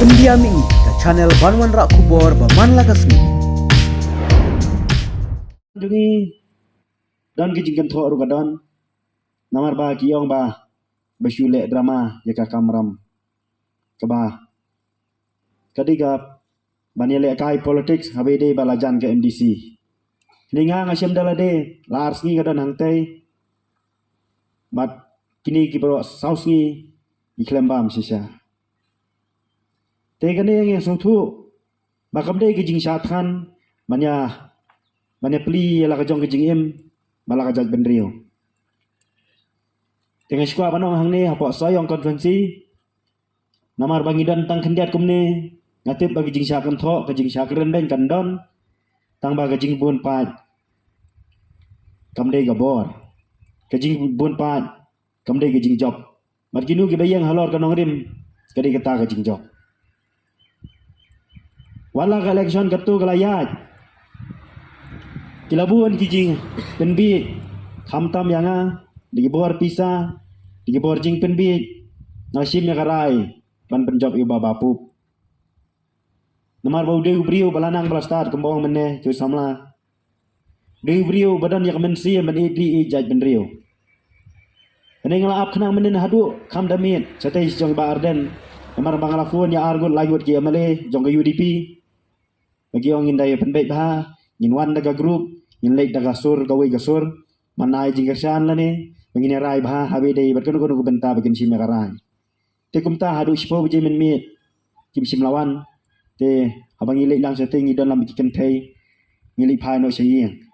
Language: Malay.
Pendiam ini ke channel Banwan Rak Kubor Baman Lakasmi. Dungi dan kijingkan thok rugadon namar ba kiyong ba basyule drama yaka kamram kaba kadiga banile kai politics habede balajan ke MDC ninga ngasem dalade lars ngi gadon hangtai mat kini kibro saus ngi iklembam sisa tegane yang sotu bakamde kijing syathan manya pli la kajong kijing em malah kajat benrio dengan skua panong hang ni apa soyong konferensi namar bangidan tang kendiat kumne ngatip bagi jing syakan thok ke jing syakren ben kandon tang ba jing bun pat kamde gabor ke jing bun pat kamde ke jing job mat kinu ke bayang halor kanong rim kadi kata ke jing job wala ka election katu kalayat kilabun kijing penbi khamtam yanga digibor pisa digibor jing penbi nasim ya karai pan penjob iba bapu namar bau deu brio balanang belastar kembang meneh tu samla deu brio badan yak mensi men idi jaj benrio ane nglaap khnang menen hadu kham damit satai jong ba arden namar bangalafun ya argut lagut ki amale jong ke UDP bagi ong indai penbait ba nginwan daga group yin lek daga sur gawe gasur manai jingkersan lani mengini rai bah habe dei berkenu kenu benta bagin si mekarai te kumta hadu sipo bije men mit kim sim lawan te abang ilek lang seteng idon lam bikin thai ngili phai no sei